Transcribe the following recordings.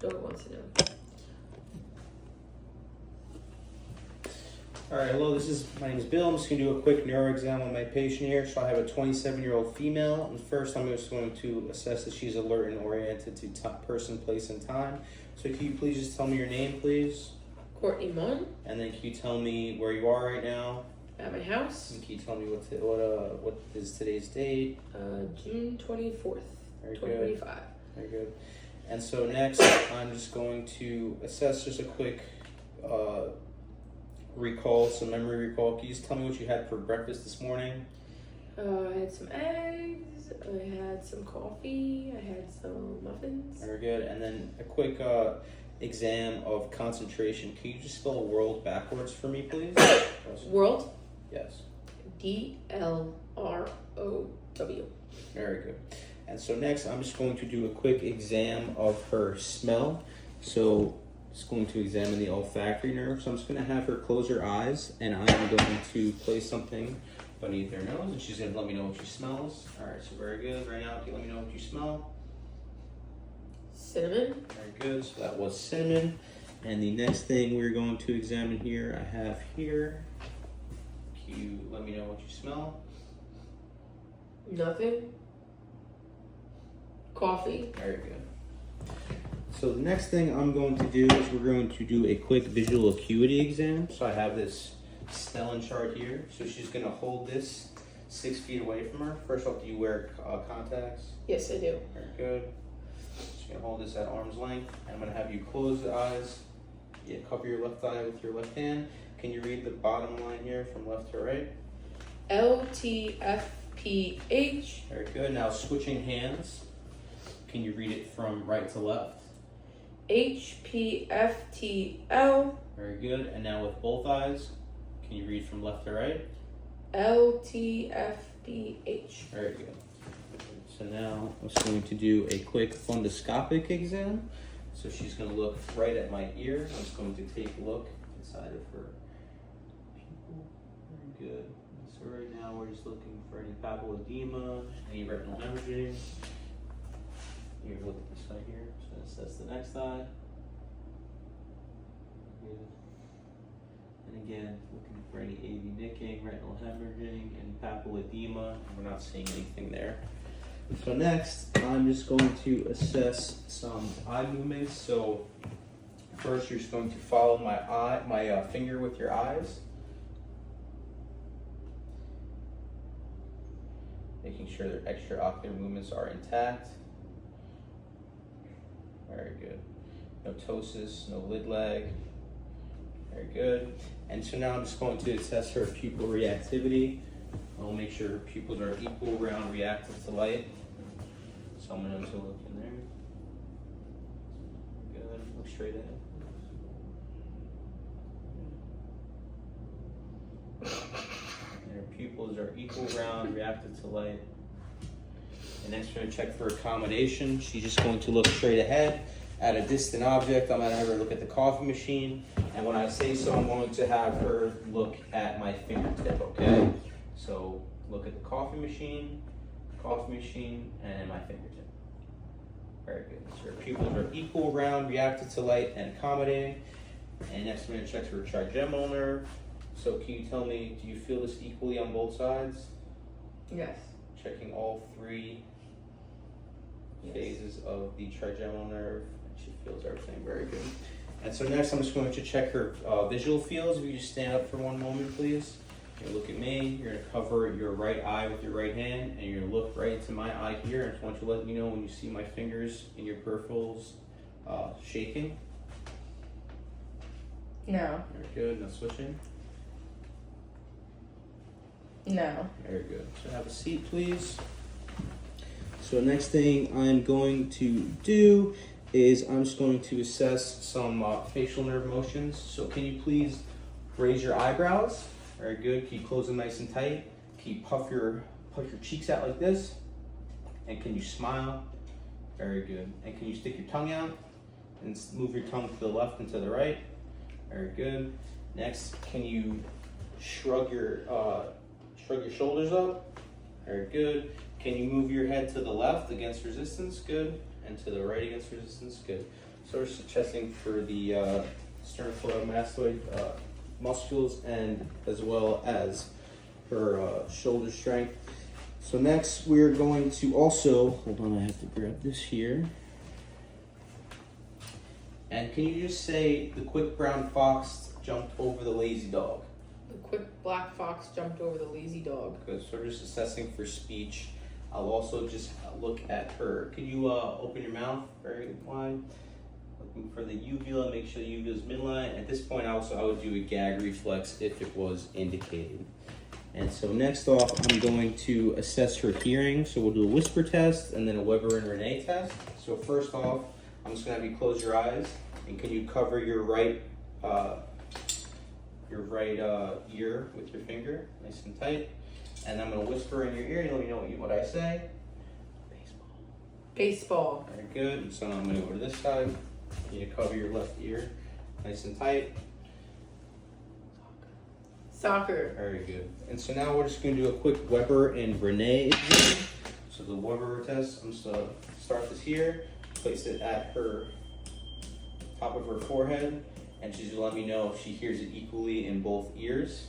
Dog wants to know. All right, hello, my name is Bill. I'm just going to do a quick neuro exam on my patient here. So I have a 27-year-old female. And first, I'm just going to assess that she's alert and oriented to person, place, and time. So can you please just tell me your name, please? Courtney Munn. And then can you tell me where you are right now? At my house. And can you tell me what is today's date? June 24th, Very 2025. good. Very good. And so next, I'm just going to assess just a quick recall, some memory recall. Can you just tell me what you had for breakfast this morning? I had some eggs, I had some coffee, I had some muffins. Very good. And then a quick exam of concentration. Can you just spell world backwards for me, please? World? Yes. D-L-R-O-W. Very good. And so next, I'm just going to do a quick exam of her smell. So just going to examine the olfactory nerve. So I'm just going to have her close her eyes, and I'm going to place something beneath her nose, and she's going to let me know what she smells. All right, so very good. Right now, can you let me know what you smell? Cinnamon. Very good. So that was cinnamon. And the next thing we're going to examine here, I have here. Can you let me know what you smell? Nothing. Coffee. Very good. So the next thing I'm going to do is we're going to do a quick visual acuity exam. So I have this Snellen chart here. So she's going to hold this 6 feet away from her. First off, do you wear contacts? Yes, I do. Very good. She's going to hold this at arm's length. And I'm going to have you close the eyes. Yeah, cover your left eye with your left hand. Can you read the bottom line here from left to right? L-T-F-P-H. Very good. Now switching hands. Can you read it from right to left? H-P-F-T-L. Very good. And now with both eyes, can you read from left to right? L-T-F-B-H. Very good. So now I'm just going to do a quick fundoscopic exam. So she's going to look right at my ear. I'm just going to take a look inside of her pupil. Very good. So right now we're just looking for any papilledema, any retinal hemorrhaging. Here, look at this side here. So that's the next eye. Good. And again, looking for any AV nicking, retinal hemorrhaging, and papilledema. We're not seeing anything there. So next, I'm just going to assess some eye movements. So first, you're just going to follow my finger with your eyes, making sure their extraocular movements are intact. Very good. No ptosis, no lid lag. Very good. And so now I'm just going to assess her pupil reactivity. I'll make sure her pupils are equal, round, reactive to light. So I'm going to look in there. Good. Look straight ahead. And her pupils are equal, round, reactive to light. And next we're going to check for accommodation. She's just going to look straight ahead at a distant object. I'm going to have her look at the coffee machine. And when I say so, I'm going to have her look at my fingertip, okay? So look at the coffee machine, and my fingertip. Very good. So her pupils are equal, round, reactive to light, and accommodating. And next we're going to check for trigeminal nerve. So can you tell me, do you feel this equally on both sides? Yes. Checking all three phases of the trigeminal nerve. She feels everything very good. And so next I'm just going to check her visual fields. If you just stand up for one moment, please. You're gonna look at me. You're gonna cover your right eye with your right hand, and you're gonna look right into my eye here. I just want you to let me know when you see my fingers in your peripherals shaking. No. Very good. Now switching. No. Very good. So have a seat, please. So next thing I'm going to do is I'm just going to assess some facial nerve motions. So can you please raise your eyebrows? Very good. Can you close them nice and tight? Can you puff your cheeks out like this? And can you smile? Very good. And can you stick your tongue out and move your tongue to the left and to the right? Very good. Next, can you shrug your shoulders up? Very good. Can you move your head to the left against resistance? Good. And to the right against resistance? Good. So we're just testing for the sternocleidomastoid muscles and as well as her shoulder strength. So next we're going to also, hold on, I have to grab this here. And can you just say the quick brown fox jumped over the lazy dog? The quick black fox jumped over the lazy dog. Good, so we're just assessing for speech. I'll also just look at her. Can you open your mouth very wide? Looking for the uvula, make sure the uvula is midline. At this point also I would do a gag reflex if it was indicated. And so next off, I'm going to assess her hearing. So we'll do a whisper test and then a Weber and Renee test. So first off, I'm just gonna have you close your eyes and can you cover your right ear with your finger, nice and tight. And I'm gonna whisper in your ear and let me know what I say. Baseball. Baseball. Very good. And so I'm gonna go to this side. You need to cover your left ear, nice and tight. Soccer. Very good. And so now we're just going to do a quick Weber and Renee exam. So the Weber test, I'm just going to start this here, place it at her top of her forehead, and she's going to let me know if she hears it equally in both ears.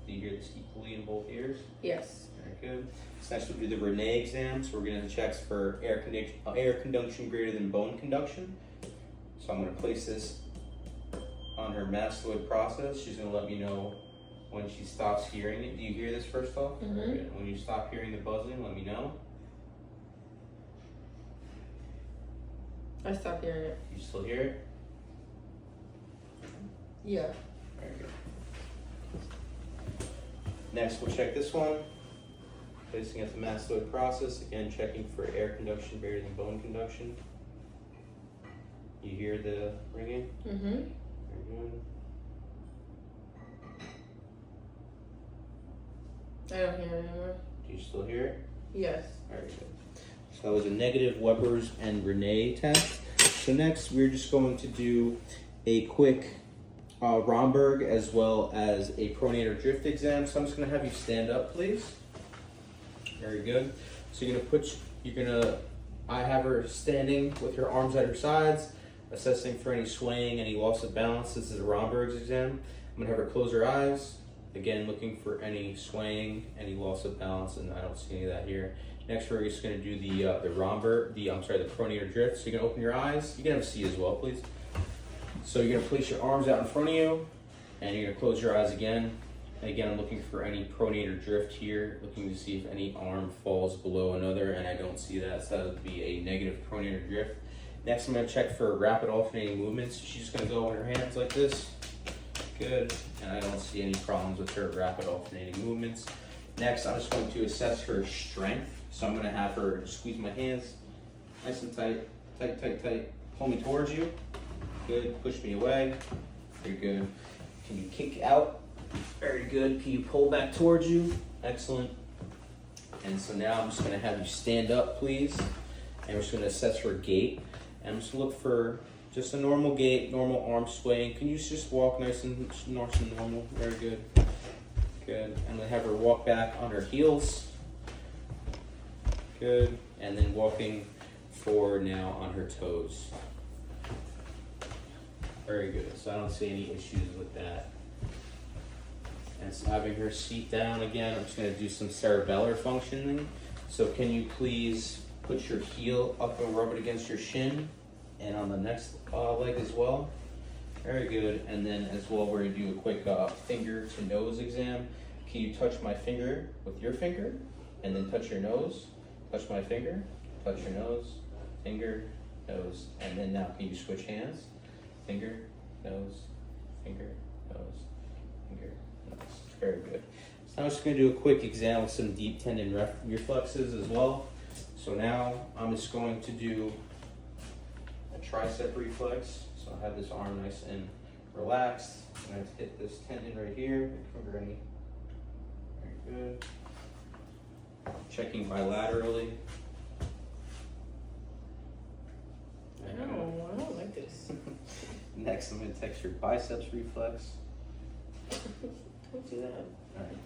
Do you hear this equally in both ears? Yes. Very good. So next we'll do the Renee exam. So we're going to check for air conduction greater than bone conduction. So I'm going to place this on her mastoid process. She's going to let me know when she stops hearing it. Do you hear this first off? Mm-hmm. When you stop hearing the buzzing, let me know. I stopped hearing it. You still hear it? Yeah. Very good. Next, we'll check this one. Placing at the mastoid process. Again, checking for air conduction greater than bone conduction. You hear the ringing? Mm-hmm. Very good. I don't hear it anymore. Do you still hear it? Yes. Very good. So that was a negative Weber's and Renee test. So next we're just going to do a quick Romberg as well as a pronator drift exam. So I'm just going to have you stand up, please. Very good. So I have her standing with her arms at her sides, assessing for any swaying, any loss of balance. This is a Romberg's exam. I'm going to have her close her eyes. Again, looking for any swaying, any loss of balance, and I don't see any of that here. Next, we're just going to do the pronator drift. So you're going to open your eyes. You can have a seat as well, please. So you're going to place your arms out in front of you, and you're going to close your eyes again. And again, I'm looking for any pronator drift here, looking to see if any arm falls below another, and I don't see that, so that would be a negative pronator drift. Next, I'm going to check for rapid alternating movements. She's just going to go on her hands like this. Good, and I don't see any problems with her rapid alternating movements. Next, I'm just going to assess her strength. So I'm going to have her squeeze my hands nice and tight, tight, tight, tight. Pull me towards you. Good, push me away. Very good. Can you kick out? Very good. Can you pull back towards you? Excellent. And so now I'm just going to have you stand up, please. And we're just going to assess her gait. And I'm just going to look for just a normal gait, normal arm swaying. Can you just walk nice and normal? Very good. Good. I'm going to have her walk back on her heels. Good. And then walking forward now on her toes. Very good. So I don't see any issues with that. And so having her seat down again, I'm just going to do some cerebellar functioning. So can you please put your heel up and rub it against your shin and on the next leg as well. Very good. And then as well, we're going to do a quick finger to nose exam. Can you touch my finger with your finger and then touch your nose? Touch my finger, touch your nose, finger, nose. And then now can you switch hands? Finger, nose, finger, nose, finger, nose. Very good. So now I'm just going to do a quick exam with some deep tendon reflexes as well. So now I'm just going to do a tricep reflex. So I have this arm nice and relaxed. I'm going to hit this tendon right here. Very good. Checking bilaterally. I don't like this. Next, I'm going to text your biceps reflex. Don't do that. All right.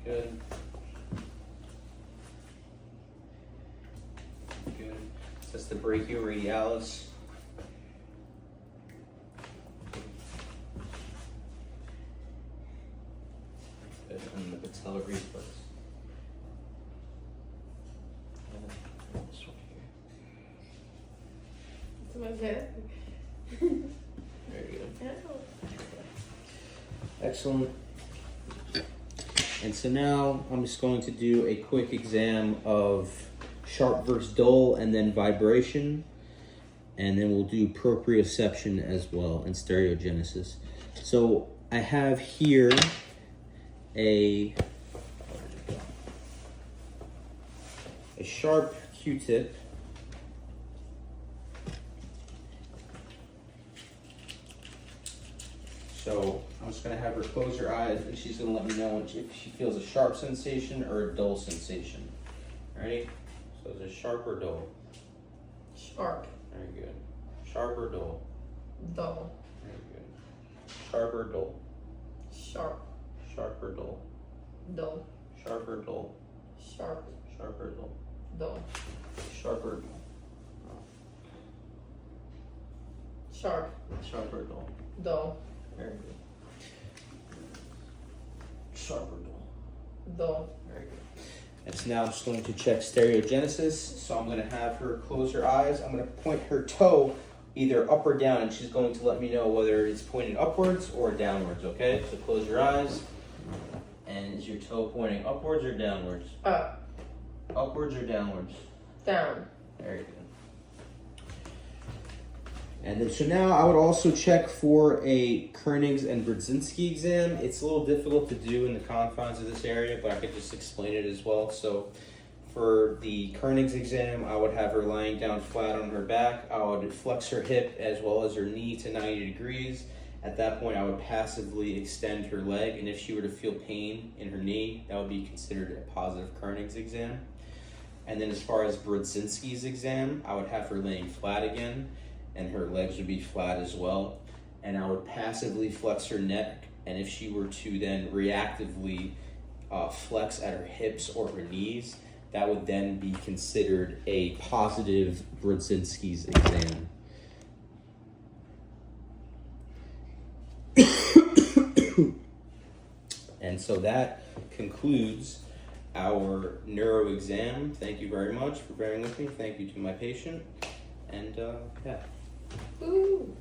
Very good. That's the brachioradialis. And the patellar reflex. And this one here. It's my bed. Very good. Oh. Excellent. And so now I'm just going to do a quick exam of sharp versus dull and then vibration. And then we'll do proprioception as well and stereogenesis. So I have here a sharp Q-tip. So I'm just gonna have her close her eyes and she's gonna let me know if she feels a sharp sensation or a dull sensation. Ready? So is it sharp or dull? Sharp. Very good. Sharp or dull? Dull. Very good. Sharp or dull? Sharp. Sharp or dull? Dull. Sharp or dull? Sharp. Sharp or dull? Dull. Sharp or dull? Sharp. Sharp or dull? Dull. Very good. Sharp or dull? Dull. Very good. And so now I'm just going to check stereogenesis. So I'm going to have her close her eyes. I'm going to point her toe either up or down, and she's going to let me know whether it's pointed upwards or downwards, okay? So close your eyes. And is your toe pointing upwards or downwards? Up. Upwards or downwards? Down. Very good. And then, so now I would also check for a Kernig's and Brzezinski exam. It's a little difficult to do in the confines of this area, but I could just explain it as well. So for the Kernig's exam, I would have her lying down flat on her back. I would flex her hip as well as her knee to 90 degrees. At that point, I would passively extend her leg, and if she were to feel pain in her knee, that would be considered a positive Kernig's exam. And then as far as Brzezinski's exam, I would have her laying flat again, and her legs would be flat as well. And I would passively flex her neck, and if she were to then reactively flex at her hips or her knees, that would then be considered a positive Brzezinski's exam. And so that concludes our neuro exam. Thank you very much for bearing with me. Thank you to my patient. And yeah. Ooh.